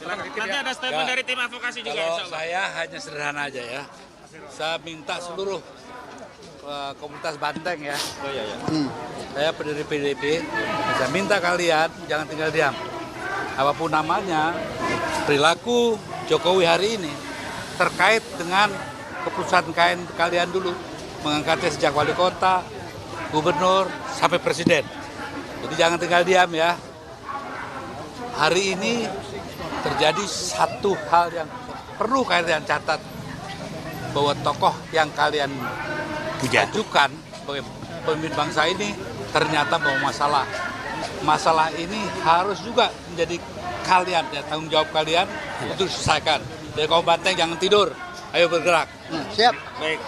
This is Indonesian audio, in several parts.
Nanti ada statement dari tim advokasi juga. Kalau saya hanya sederhana aja ya. Saya minta seluruh komunitas Banteng ya. Saya pendiri PDIP. Saya minta kalian jangan tinggal diam. Apapun namanya, perilaku Jokowi hari ini terkait dengan keputusan kalian dulu. Mengangkatnya sejak wali kota, gubernur, sampai presiden. Jadi jangan tinggal diam ya. Hari ini terjadi satu hal yang perlu kalian catat. Bahwa tokoh yang kalian ajukan sebagai pemimpin bangsa ini ternyata bawa masalah. Masalah ini harus juga menjadi kalian, ya, tanggung jawab kalian untuk diselesaikan. Dari kaum Banteng jangan tidur, ayo bergerak. Siap. Baik.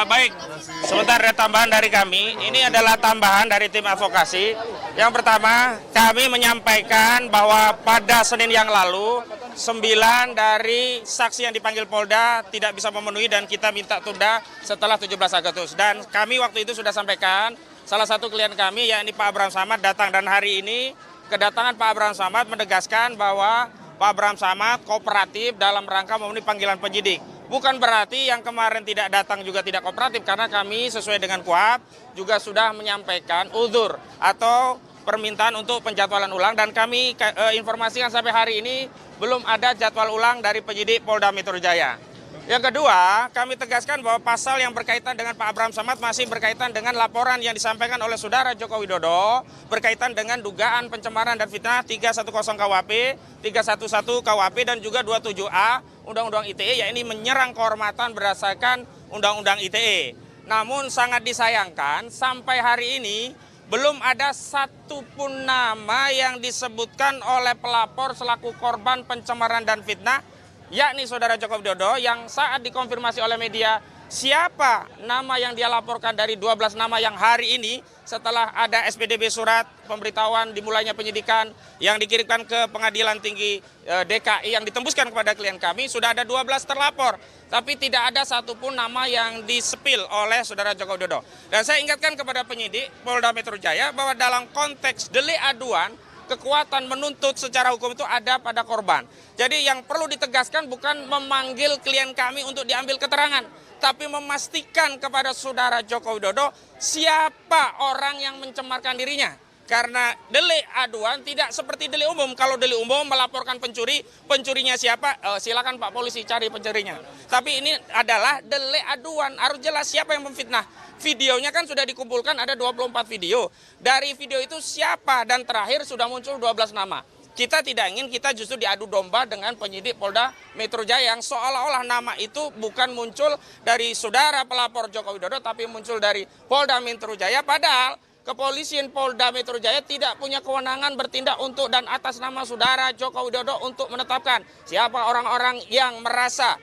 Baik, sebentar ada tambahan dari kami. Ini adalah tambahan dari tim advokasi. Yang pertama, kami menyampaikan bahwa pada Senin yang lalu, 9 dari saksi yang dipanggil Polda tidak bisa memenuhi dan kita minta tunda setelah 17 Agustus. Dan kami waktu itu sudah sampaikan, salah satu klien kami yakni Pak Abraham Samad datang, dan hari ini kedatangan Pak Abraham Samad menegaskan bahwa Pak Abraham Samad kooperatif dalam rangka memenuhi panggilan penyidik. Bukan berarti yang kemarin tidak datang juga tidak kooperatif, karena kami sesuai dengan KUHP juga sudah menyampaikan uzur atau permintaan untuk penjadwalan ulang, dan kami informasikan sampai hari ini belum ada jadwal ulang dari penyidik Polda Metro Jaya. Yang kedua, kami tegaskan bahwa pasal yang berkaitan dengan Pak Abraham Samad masih berkaitan dengan laporan yang disampaikan oleh Saudara Joko Widodo berkaitan dengan dugaan pencemaran dan fitnah 310 KUHP, 311 KUHP, dan juga 27A Undang-Undang ITE, yakni menyerang kehormatan berdasarkan Undang-Undang ITE. Namun sangat disayangkan sampai hari ini belum ada satupun nama yang disebutkan oleh pelapor selaku korban pencemaran dan fitnah, yakni Saudara Joko Widodo, yang saat dikonfirmasi oleh media siapa nama yang dia laporkan dari 12 nama yang hari ini setelah ada SPDB surat pemberitahuan dimulainya penyidikan yang dikirimkan ke Pengadilan Tinggi DKI yang ditembuskan kepada klien kami, sudah ada 12 terlapor. Tapi tidak ada satupun nama yang disepil oleh Saudara Joko Widodo. Dan saya ingatkan kepada penyidik Polda Metro Jaya bahwa dalam konteks delik aduan, kekuatan menuntut secara hukum itu ada pada korban. Jadi yang perlu ditegaskan bukan memanggil klien kami untuk diambil keterangan, tapi memastikan kepada Saudara Joko Widodo siapa orang yang mencemarkan dirinya. Karena delik aduan tidak seperti delik umum. Kalau delik umum melaporkan pencuri, pencurinya siapa? Silakan Pak Polisi cari pencurinya. Tapi ini adalah delik aduan, harus jelas siapa yang memfitnah. Videonya kan sudah dikumpulkan, ada 24 video. Dari video itu siapa, dan terakhir sudah muncul 12 nama. Kita tidak ingin kita justru diadu domba dengan penyidik Polda Metro Jaya yang seolah-olah nama itu bukan muncul dari saudara pelapor Joko Widodo, tapi muncul dari Polda Metro Jaya. Padahal Kepolisian Polda Metro Jaya tidak punya kewenangan bertindak untuk dan atas nama saudara Joko Widodo untuk menetapkan siapa orang-orang yang merasa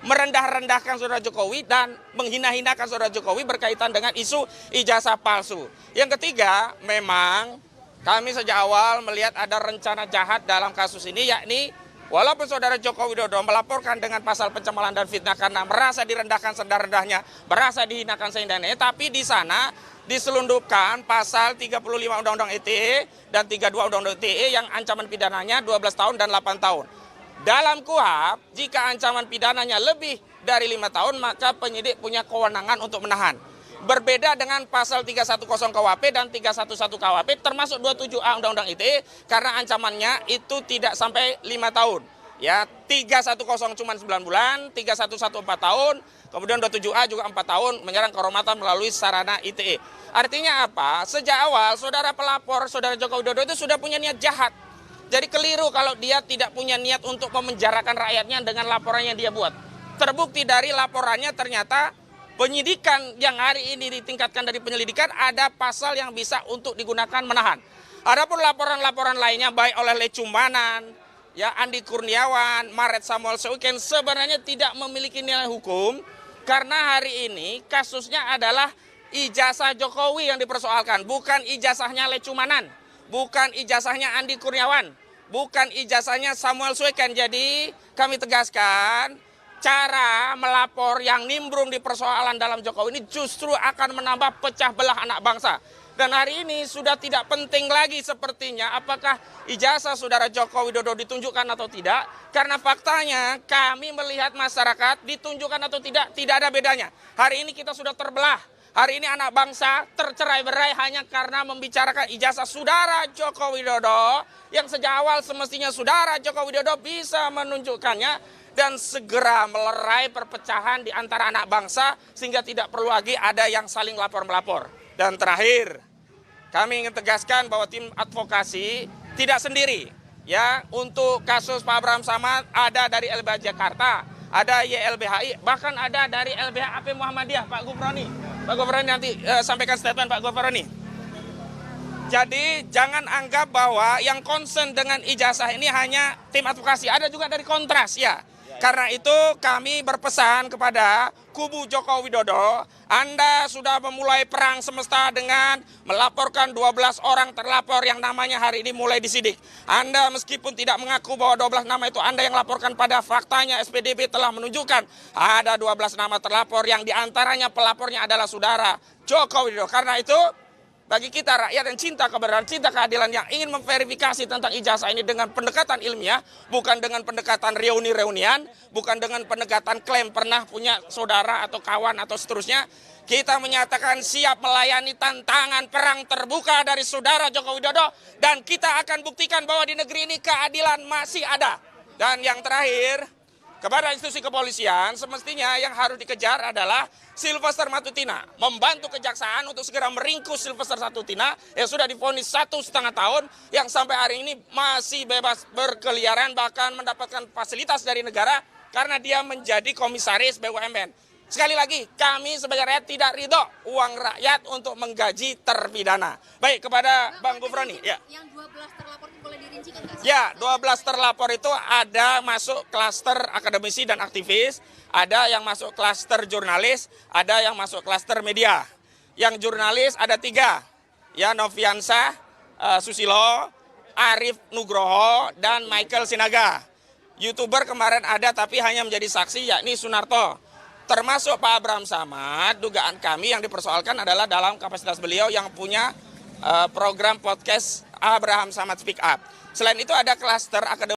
merendah-rendahkan saudara Jokowi dan menghina-hinakan saudara Jokowi berkaitan dengan isu ijazah palsu. Yang ketiga, memang kami sejak awal melihat ada rencana jahat dalam kasus ini, yakni walaupun saudara Joko Widodo melaporkan dengan pasal pencemaran dan fitnah karena merasa direndahkan serendah-rendahnya, merasa dihinakan sehingga-hinakannya, tapi di sana diselundupkan pasal 35 Undang-Undang ITE dan 32 Undang-Undang ITE yang ancaman pidananya 12 tahun dan 8 tahun. Dalam KUHP, jika ancaman pidananya lebih dari 5 tahun, maka penyidik punya kewenangan untuk menahan. Berbeda dengan pasal 310 KUHP dan 311 KUHP termasuk 27A Undang-Undang ITE karena ancamannya itu tidak sampai 5 tahun. Ya, 310 cuma 9 bulan, 311 4 tahun, kemudian 27A juga 4 tahun menyerang kehormatan melalui sarana ITE. Artinya apa? Sejak awal saudara pelapor, saudara Joko Widodo itu sudah punya niat jahat. Jadi keliru kalau dia tidak punya niat untuk memenjarakan rakyatnya dengan laporan yang dia buat. Terbukti dari laporannya ternyata penyidikan yang hari ini ditingkatkan dari penyelidikan ada pasal yang bisa untuk digunakan menahan. Adapun laporan-laporan lainnya baik oleh Lecumanan, Andi Kurniawan, Maret Samuel Seuken sebenarnya tidak memiliki nilai hukum karena hari ini kasusnya adalah ijazah Jokowi yang dipersoalkan, bukan ijazahnya Lecumanan, bukan ijazahnya Andi Kurniawan, bukan ijazahnya Samuel Seuken. Jadi kami tegaskan cara melapor yang nimbrung di persoalan dalam Jokowi ini justru akan menambah pecah belah anak bangsa. Dan hari ini sudah tidak penting lagi sepertinya apakah ijazah saudara Joko Widodo ditunjukkan atau tidak. Karena faktanya kami melihat masyarakat ditunjukkan atau tidak ada bedanya. Hari ini kita sudah terbelah. Hari ini anak bangsa tercerai-berai hanya karena membicarakan ijazah saudara Joko Widodo. Yang sejak awal semestinya saudara Joko Widodo bisa menunjukkannya dan segera melerai perpecahan di antara anak bangsa sehingga tidak perlu lagi ada yang saling lapor-melapor. Dan terakhir, kami ingin tegaskan bahwa tim advokasi tidak sendiri. Ya, untuk kasus Pak Abraham Samad ada dari LBH Jakarta, ada YLBHI, bahkan ada dari LBH AP Muhammadiyah, Pak Gufroni. Pak Gufroni nanti sampaikan statement Pak Gufroni. Jadi jangan anggap bahwa yang concern dengan ijazah ini hanya tim advokasi, ada juga dari Kontras ya. Karena itu kami berpesan kepada kubu Joko Widodo, Anda sudah memulai perang semesta dengan melaporkan 12 orang terlapor yang namanya hari ini mulai disidik. Anda meskipun tidak mengaku bahwa 12 nama itu Anda yang laporkan, pada faktanya SPDB telah menunjukkan ada 12 nama terlapor yang diantaranya pelapornya adalah saudara Joko Widodo. Karena itu bagi kita rakyat yang cinta kebenaran, cinta keadilan yang ingin memverifikasi tentang ijazah ini dengan pendekatan ilmiah, bukan dengan pendekatan reuni-reunian, bukan dengan pendekatan klaim pernah punya saudara atau kawan atau seterusnya, kita menyatakan siap melayani tantangan perang terbuka dari saudara Joko Widodo dan kita akan buktikan bahwa di negeri ini keadilan masih ada. Dan yang terakhir, kepada institusi kepolisian semestinya yang harus dikejar adalah Sylvester Matutina, membantu kejaksaan untuk segera meringkus Sylvester Matutina yang sudah divonis 1,5 tahun, yang sampai hari ini masih bebas berkeliaran bahkan mendapatkan fasilitas dari negara karena dia menjadi komisaris BUMN. Sekali lagi, kami sebagai rakyat tidak ridho uang rakyat untuk menggaji terpidana. Baik, kepada Bang Gufroni. Ya. Yang 12 terlapor itu boleh dirincikan nggak sih? Ya, 12 terlapor itu ada masuk klaster akademisi dan aktivis, ada yang masuk klaster jurnalis, ada yang masuk klaster media. Yang jurnalis ada 3, ya, Noviansa Susilo, Arif Nugroho, dan Michael Sinaga. YouTuber kemarin ada tapi hanya menjadi saksi, yakni Sunarto. Termasuk Pak Abraham Samad, dugaan kami yang dipersoalkan adalah dalam kapasitas beliau yang punya program podcast Abraham Samad Speak Up. Selain itu ada klaster akademisi.